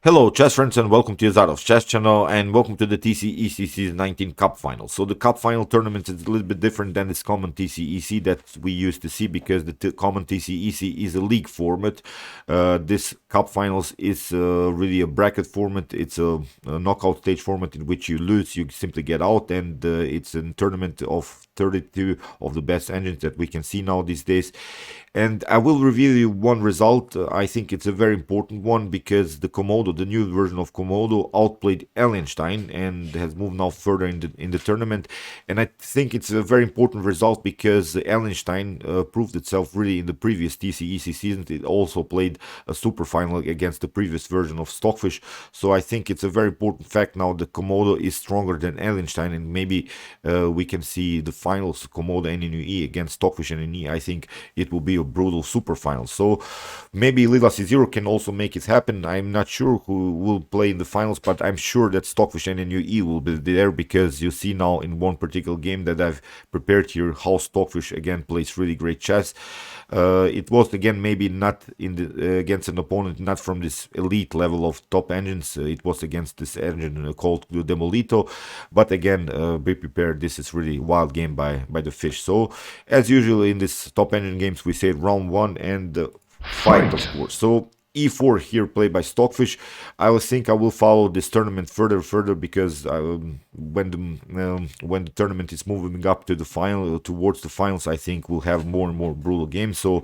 Hello, chess friends, and welcome to Zarov's Chess Channel, and welcome to the TCEC Season 19 Cup Final. So the Cup Final tournament is a little bit different than this common TCEC that we used to see, because the common TCEC is a league format. This Cup Finals is really a bracket format. It's a knockout stage format in which you lose, you simply get out, and it's a tournament of 32 of the best engines that we can see now these days. And I will reveal you one result. I think it's a very important one, because the Komodo, the new version of Komodo, outplayed Ellenstein and has moved now further in the tournament. And I think it's a very important result because Ellenstein proved itself really in the previous TCEC season. It also played a super final against the previous version of Stockfish. So I think it's a very important fact now that Komodo is stronger than Ellenstein, and maybe we can see the finals Komodo NNUE against Stockfish NNUE. I think it will be a brutal super final. So maybe Lila C0 can also make it happen. I'm not sure who will play in the finals, but I'm sure that Stockfish NNUE will be there, because you see now in one particular game that I've prepared here how Stockfish again plays really great chess. It was again maybe not in the against an opponent not from this elite level of top engines. It was against this engine called the Demolito, but again, be prepared. This is really wild game by the fish. So as usual in this top engine games, we say round one and fight, of course. So e4 here played by Stockfish. I think I will follow this tournament further, because when the tournament is moving up to the final, towards the finals, I think we'll have more and more brutal games. So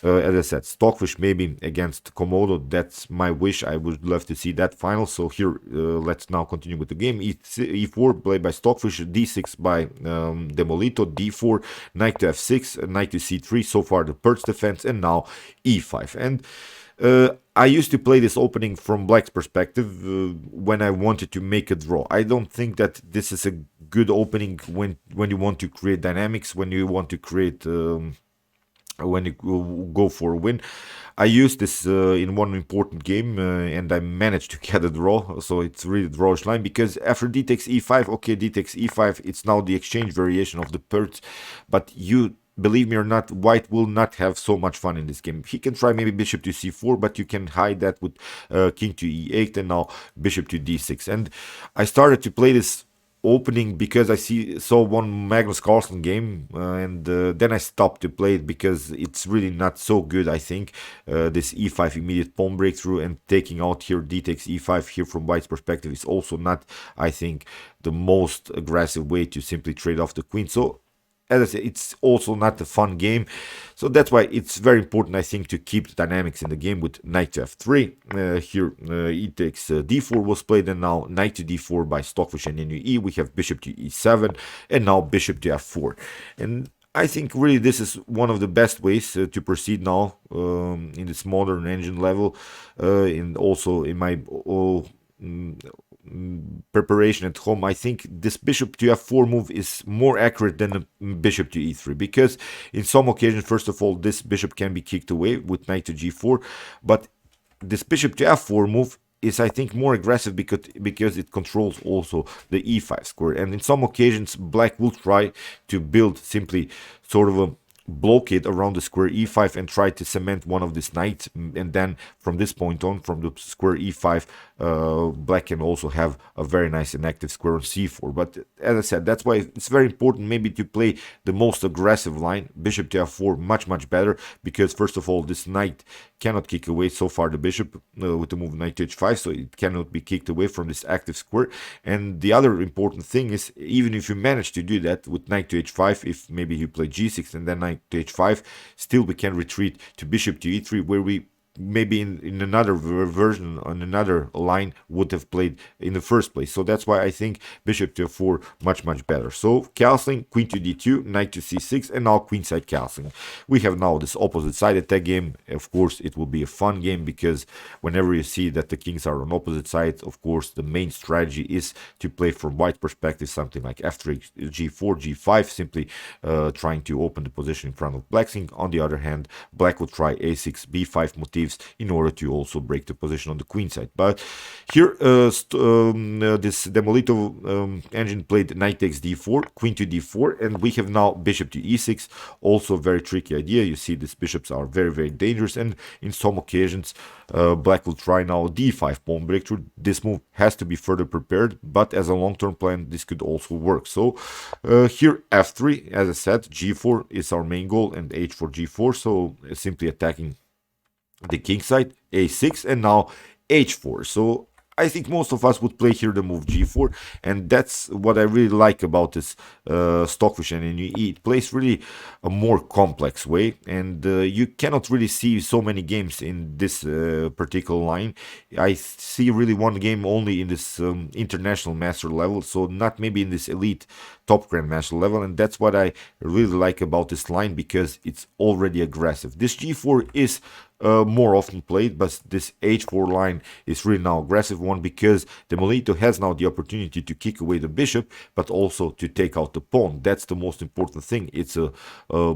as I said, Stockfish maybe against Komodo. That's my wish. I would love to see that final. So here, let's now continue with the game. E4 played by Stockfish, D6 by Demolito, D4, knight to F6, knight to C3. So far the Pirc defense, and now E5. And I used to play this opening from Black's perspective when I wanted to make a draw. I don't think that this is a good opening when you want to create dynamics, when you want to create when you go for a win. I used this in one important game and I managed to get a draw. So it's really drawish line, because after d takes e5, okay, d takes e5, it's now the exchange variation of the Pirc, but you believe me or not, White will not have so much fun in this game. He can try maybe bishop to c4, but you can hide that with king to e8, and now bishop to d6. And I started to play this opening because I saw one Magnus Carlsen game, and then I stopped to play it because it's really not so good. I think this e5 immediate pawn breakthrough and taking out here d takes e5 here from White's perspective is also not, I think, the most aggressive way to simply trade off the queen. So as I said, it's also not a fun game. So that's why it's very important, I think, to keep the dynamics in the game with knight to f3. Here, e takes d4 was played, and now knight to d4 by Stockfish and NNUE. We have bishop to e7, and now bishop to f4. And I think really this is one of the best ways to proceed now in this modern engine level, and also in my preparation at home. I think this bishop to f4 move is more accurate than the bishop to e3, because in some occasions, first of all, this bishop can be kicked away with knight to g4, but this bishop to f4 move is, I think, more aggressive because it controls also the e5 square. And in some occasions, Black will try to build simply sort of a blockade around the square e5 and try to cement one of these knights, and then from this point on, from the square e5, Black can also have a very nice and active square on c4. But as I said, that's why it's very important maybe to play the most aggressive line, bishop to f4, much better, because first of all, this knight cannot kick away so far the bishop with the move knight to h5, so it cannot be kicked away from this active square. And the other important thing is, even if you manage to do that with knight to h5, if maybe you play g6 and then knight to h5, still we can retreat to bishop to e3, where we maybe in another version on another line would have played in the first place. So that's why I think bishop to f4 much better. So castling, queen to d2, knight to c6, and now queenside castling. We have now this opposite side attack game. Of course, it will be a fun game, because whenever you see that the kings are on opposite sides, of course the main strategy is to play from White perspective something like f3, g4, g5, simply trying to open the position in front of Black's king. On the other hand, Black will try a6, b5 motif, motifs in order to also break the position on the queen side. But here, this Demolito engine played knight takes d4, queen to d4, and we have now bishop to e6. Also, very tricky idea. You see, these bishops are very, very dangerous, and in some occasions, Black will try now d5 pawn breakthrough. This move has to be further prepared, but as a long-term plan, this could also work. So here, f3, as I said, g4 is our main goal, and h4, g4. So simply attacking the king side, a6, and now h4. So I think most of us would play here the move g4, and that's what I really like about this Stockfish NNUE. It plays really a more complex way, and you cannot really see so many games in this particular line. I see really one game only in this international master level, so not maybe in this elite top grandmaster level, and that's what I really like about this line, because it's already aggressive. This g4 is more often played, but this h4 line is really now aggressive one, because Demolito has now the opportunity to kick away the bishop, but also to take out the pawn. That's the most important thing. It's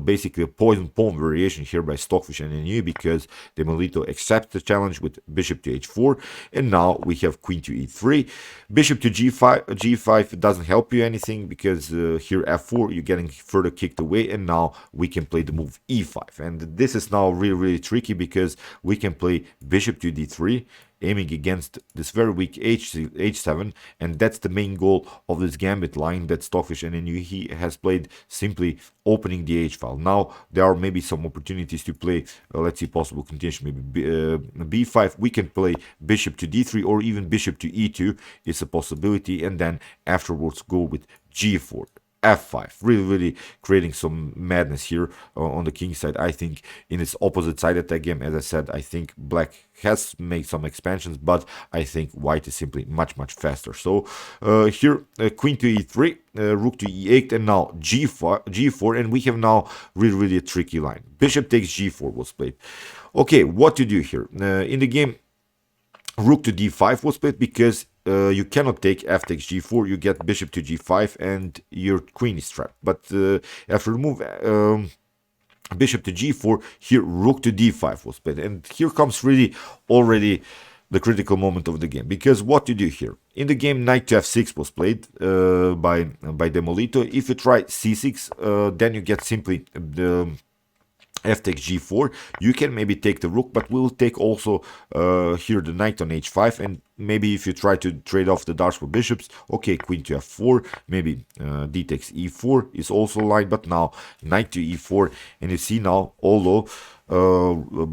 basically a poison pawn variation here by Stockfish NNUE, because Demolito accepts the challenge with bishop to h4, and now we have queen to e3. Bishop to g5 doesn't help you anything, because here f4 you're getting further kicked away, and now we can play the move e5, and this is now really tricky, because we can play bishop to d3, aiming against this very weak h7, and that's the main goal of this gambit line that Stockfish NNUE has played, simply opening the h file. Now there are maybe some opportunities to play, let's see, possible continuation, maybe b5. We can play bishop to d3, or even bishop to e2 is a possibility, and then afterwards go with g4. f5, really creating some madness here on the king side. I think in its opposite side attack game, as I said, I think Black has made some expansions, but I think White is simply much faster. So here, queen to e3, rook to e8, and now g4, and we have now really a tricky line. Bishop takes g4 was played. Okay, what to do here? In the game, rook to d5 was played, because you cannot take f takes g4, you get bishop to g5, and your queen is trapped. But after the move bishop to g4, here rook to d5 was played, and here comes really already the critical moment of the game, because what to do here? In the game, knight to f6 was played by Demolito. If you try c6, then you get simply the f takes g4. You can maybe take the rook, but we'll take also here the knight on h5, and maybe if you try to trade off the darks for bishops, okay, queen to f4, maybe d takes e4 is also light, but now knight to e4, and you see now, although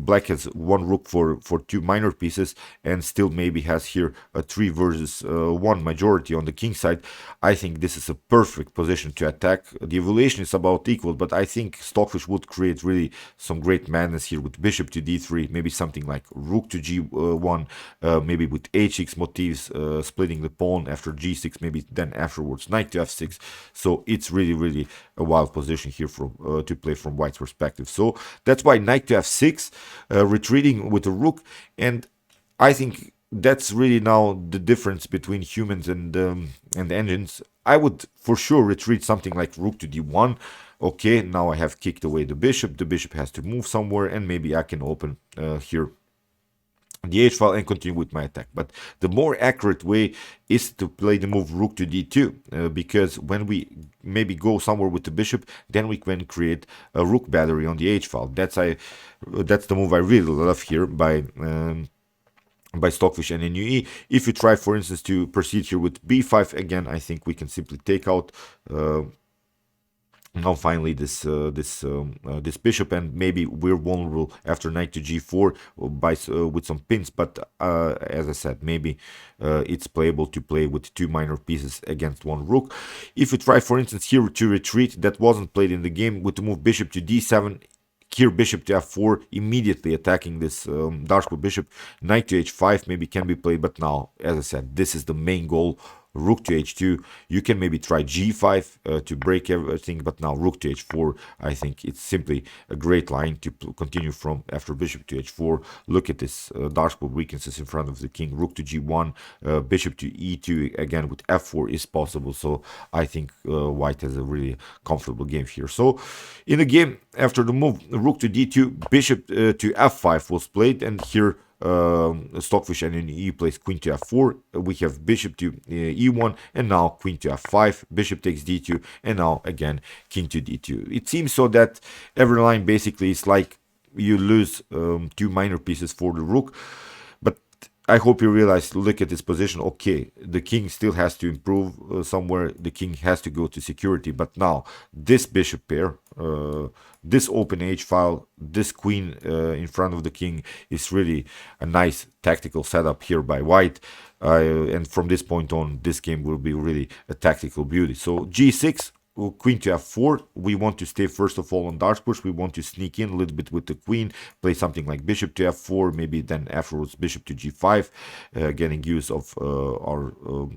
Black has one rook for two minor pieces, and still maybe has here a 3 versus 1 majority on the king side, I think this is a perfect position to attack. The evaluation is about equal, but I think Stockfish would create really some great madness here with bishop to d3, maybe something like rook to g1, maybe with h6 motifs, splitting the pawn after g6, maybe then afterwards knight to f6. So it's really a wild position here from to play from White's perspective. So that's why knight to f6, retreating with a rook, and I think that's really now the difference between humans and engines. I would for sure retreat something like rook to d1. Okay, now I have kicked away the bishop has to move somewhere, and maybe I can open here the h file and continue with my attack. But the more accurate way is to play the move rook to d2, because when we maybe go somewhere with the bishop, then we can create a rook battery on the h file. That's the move I really love here by Stockfish NNUE. If you try, for instance, to proceed here with b5, again, I think we can simply take out now finally this bishop, and maybe we're vulnerable after knight to g4 with some pins, but as I said, maybe it's playable to play with 2 minor pieces against 1 rook. If you try, for instance, here to retreat, that wasn't played in the game, with the move bishop to d7, here bishop to f4, immediately attacking this dark bishop. Knight to h5 maybe can be played, but now, as I said, this is the main goal rook to h2. You can maybe try g5 to break everything, but now rook to h4, I think it's simply a great line to continue from after bishop to h4. Look at this dark weaknesses in front of the king. Rook to g1, bishop to e2, again with f4 is possible. So I think white has a really comfortable game here. So in the game after the move rook to d2, bishop to f5 was played, and here Stockfish NNUE plays queen to f4. We have bishop to e1, and now queen to f5, bishop takes d2, and now again king to d2. It seems so that every line basically is like you lose two minor pieces for the rook. But I hope you realize, look at this position. Okay, the king still has to improve somewhere. The king has to go to security. But now this bishop pair, this open h file, this queen in front of the king is really a nice tactical setup here by white. And from this point on, this game will be really a tactical beauty. So g6. Queen to f4. We want to stay first of all on dark push. We want to sneak in a little bit with the queen, play something like bishop to f4, maybe then afterwards bishop to g5, getting use of our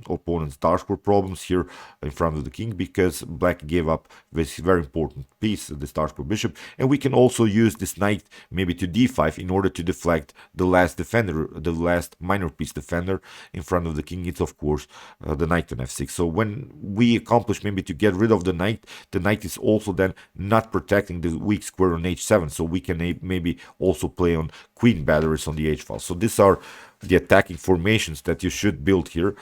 opponent's dark problems here in front of the king, because black gave up this very important piece, this dark bishop. And we can also use this knight maybe to d5 in order to deflect the last defender, the last minor piece defender in front of the king. It's of course the knight on f6. So when we accomplish maybe to get rid of the knight is also then not protecting the weak square on h7, so we can maybe also play on queen batteries on the h file. So these are the attacking formations that you should build here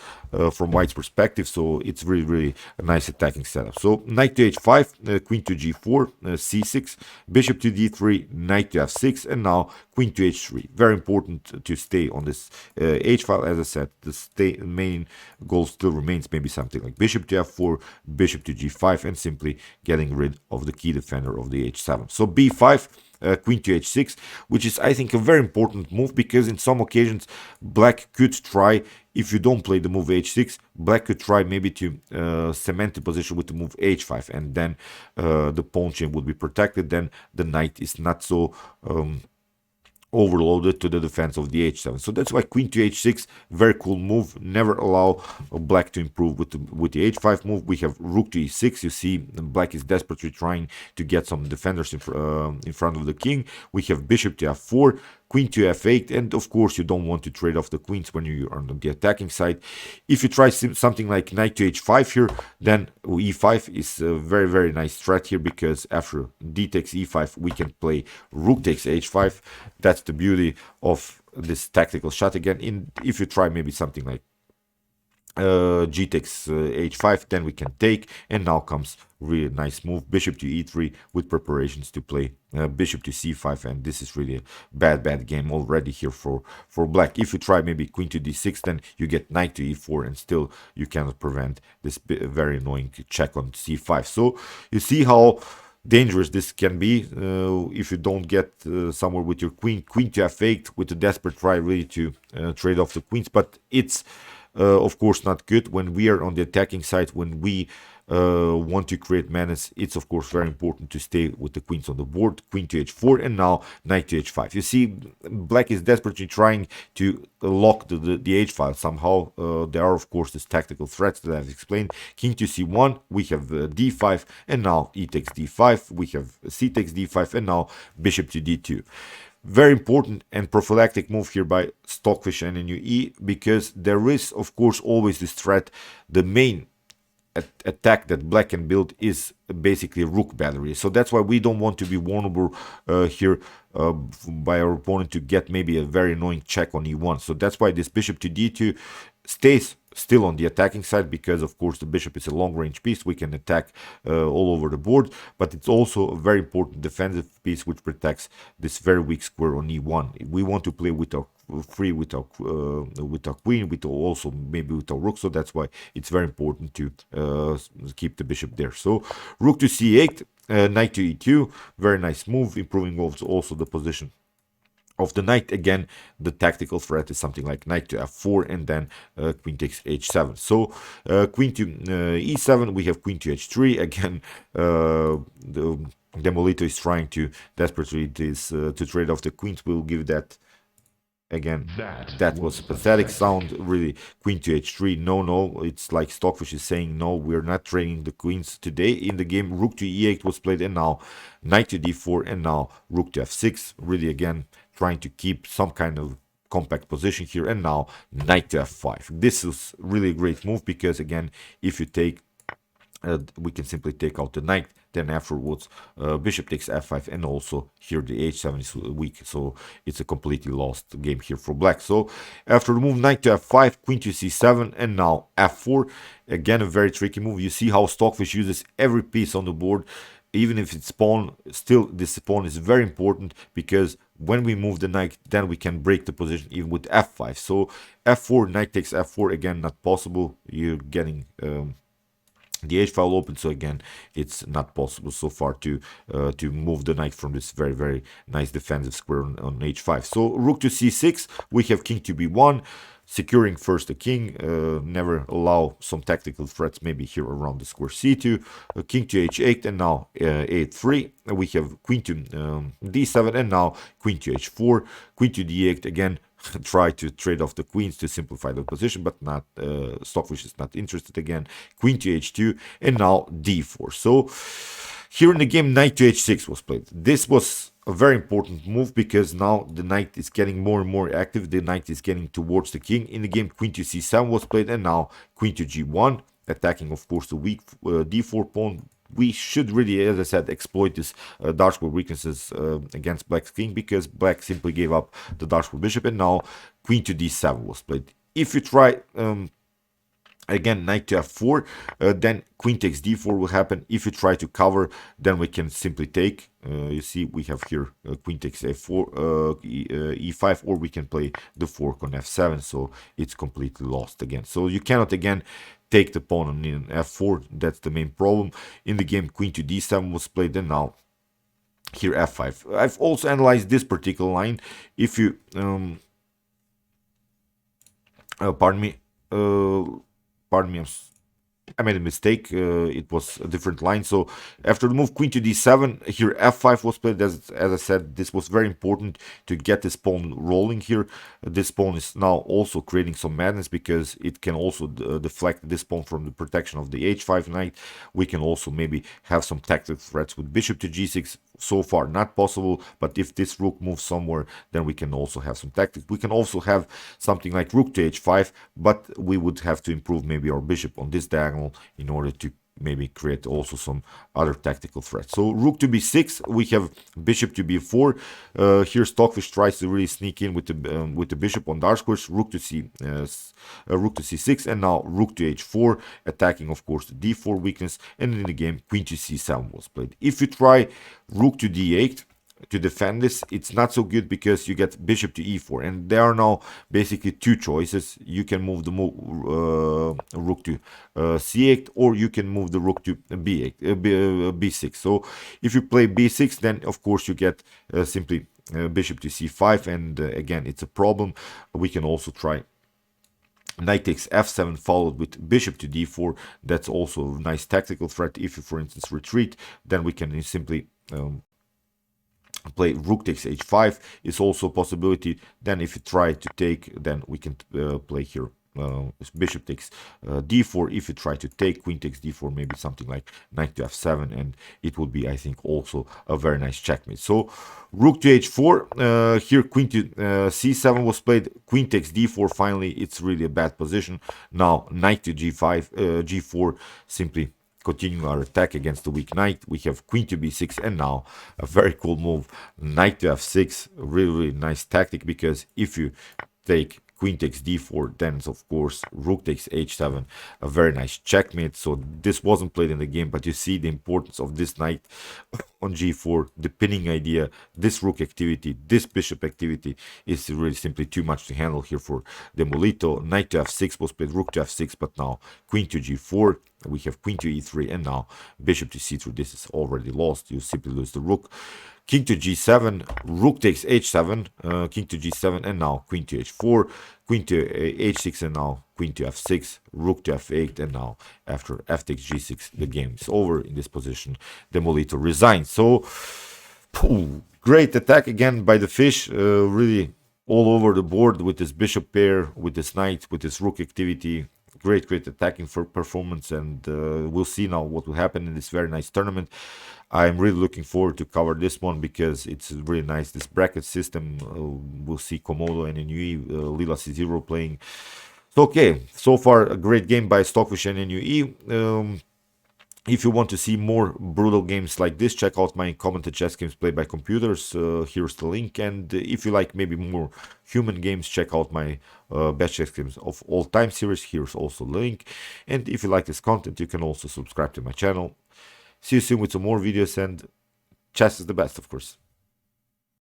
from white's perspective. So it's really a nice attacking setup. So knight to h5, queen to g4, c6, bishop to d3, knight to f6, and now queen to h3. Very important to stay on this h file. As I said, the main goal still remains maybe something like bishop to f4, bishop to g5, and simply getting rid of the key defender of the h7. So b5, queen to h6, which is, I think, a very important move, because in some occasions black could try, if you don't play the move h6, black could try maybe to cement the position with the move h5, and then the pawn chain would be protected. Then the knight is not so overloaded to the defense of the h7. So that's why queen to h6, very cool move. Never allow black to improve with the h5 move. We have rook to e6. You see black is desperately trying to get some defenders in front of the king. We have bishop to f4, queen to f8, and of course you don't want to trade off the queens when you are on the attacking side. If you try something like knight to h5 here, then e5 is a very nice threat here, because after d takes e5 we can play rook takes h5. That's the beauty of this tactical shot. Again, if you try maybe something like g takes h5, then we can take, and now comes really nice move, bishop to e3, with preparations to play bishop to c5, and this is really a bad game already here for black. If you try maybe queen to d6, then you get knight to e4, and still you cannot prevent this very annoying check on c5. So you see how dangerous this can be if you don't get somewhere with your queen to f8, with a desperate try really to trade off the queens. But it's of course not good when we are on the attacking side. When we want to create menace, it's of course very important to stay with the queens on the board. Queen to h4, and now knight to h5. You see, black is desperately trying to lock the h file somehow. There are of course these tactical threats that I've explained. King to c1, we have d5, and now e takes d5. We have c takes d5, and now bishop to d2. Very important and prophylactic move here by Stockfish NNUE, because there is of course always this threat. The main attack that black can build is basically rook battery, so that's why we don't want to be vulnerable here by our opponent to get maybe a very annoying check on e1. So that's why this bishop to d2 stays still on the attacking side, because of course the bishop is a long range piece. We can attack all over the board, but it's also a very important defensive piece which protects this very weak square on e1. We want to play with our with our queen, with also maybe with our rook, so that's why it's very important to keep the bishop there. So rook to c8, knight to e2, very nice move, improving also the position of the knight. Again, the tactical threat is something like knight to f4, and then queen takes h7. So queen to e7, we have queen to h3. Again, the Demolito is trying to desperately to trade off the queens. We'll give that again, that was a pathetic sound, really. Queen to h3, no, it's like Stockfish is saying, no, we're not training the queens today in the game. Rook to e8 was played, and now knight to d4, and now rook to f6, really, again, trying to keep some kind of compact position here, and now knight to f5. This is really a great move, because, again, if you take, we can simply take out the knight, then afterwards bishop takes f5, and also here the h7 is weak, so it's a completely lost game here for black. So after the move knight to f5, queen to c7, and now f4, again a very tricky move. You see how Stockfish uses every piece on the board, even if it's pawn. Still, this pawn is very important, because when we move the knight, then we can break the position even with f5. So f4, knight takes f4, again not possible. You're getting the h file open, so again it's not possible so far to move the knight from this very nice defensive square on h5. So rook to c6, we have king to b1, securing first the king, never allow some tactical threats maybe here around the square c2, king to h8, and now a3. We have queen to d7, and now queen to h4, queen to d8, again try to trade off the queens to simplify the position, but not Stockfish is not interested. Again, queen to h2, and now d4. So here in the game, knight to h6 was played. This was a very important move, because now the knight is getting more and more active. The knight is getting towards the king. In the game, queen to c7 was played, and now queen to g1, attacking, of course, the weak d4 pawn. We should really, as I said, exploit this dark square weaknesses against black's king, because black simply gave up the dark square bishop, and now queen to d7 was played. If you try again knight to f4, then queen takes d4 will happen. If you try to cover, then we can simply take. You see, we have here queen takes a4, e5, or we can play the fork on f7, so it's completely lost again. So you cannot again take the pawn on f4. That's the main problem. In the game, queen to d7 was played, and now here f5. I've also analyzed this particular line. If you pardon me, I made a mistake. It was a different line. So after the move queen to d7, here f5 was played. As I said, this was very important to get this pawn rolling here. This pawn is now also creating some madness, because it can also deflect this pawn from the protection of the h5 knight. We can also maybe have some tactical threats with bishop to g6. So far not possible, but if this rook moves somewhere, then we can also have some tactics. We can also have something like rook to h5, but we would have to improve maybe our bishop on this diagonal in order to maybe create also some other tactical threats. So rook to b6, we have bishop to b4. Here Stockfish tries to really sneak in with the bishop on dark squares. Rook to c6, and now rook to h4, attacking, of course, the d4 weakness. And in the game, queen to c7 was played. If you try rook to d8 to defend this, it's not so good, because you get bishop to e4, and there are now basically two choices. You can move the rook to c8, or you can move the rook to b6. So if you play b6, then of course you get simply bishop to c5, and again it's a problem. We can also try knight takes f7 followed with bishop to d4. That's also a nice tactical threat. If you, for instance, retreat, then we can simply play rook takes h5 is also a possibility. Then if you try to take, then we can play here bishop takes d4. If you try to take, queen takes d4, maybe something like knight to f7, and it would be, I think, also a very nice checkmate. So rook to h4, here queen to c7 was played, queen takes d4. Finally, it's really a bad position. Now knight to g5, g4, simply continuing our attack against the weak knight. We have queen to b6, and now a very cool move, knight to f6. Really nice tactic, because if you take queen takes d4, then of course rook takes h7, a very nice checkmate. So this wasn't played in the game, but you see the importance of this knight on g4, the pinning idea, this rook activity, this bishop activity is really simply too much to handle here for Demolito. Knight to f6 was played, rook to f6, but now queen to g4. We have queen to e3, and now bishop to c3. This is already lost. You simply lose the rook. King to g7, rook takes h7, king to g7, and now queen to h4, queen to h6, and now queen to f6, rook to f8, and now after f takes g6, the game is over. In this position, Demolito resigns. So, great attack again by the fish. Really all over the board with this bishop pair, with this knight, with this rook activity. Great attacking for performance, and we'll see now what will happen in this very nice tournament. I'm really looking forward to cover this one because it's really nice. This bracket system, we'll see Komodo and NNUE, Lila C0 playing. So, okay, so far a great game by Stockfish NNUE. If you want to see more brutal games like this, check out my commented chess games played by computers. Here's the link. And if you like maybe more human games, check out my best chess games of all time series. Here's also the link. And if you like this content, you can also subscribe to my channel. See you soon with some more videos, and chess is the best, of course.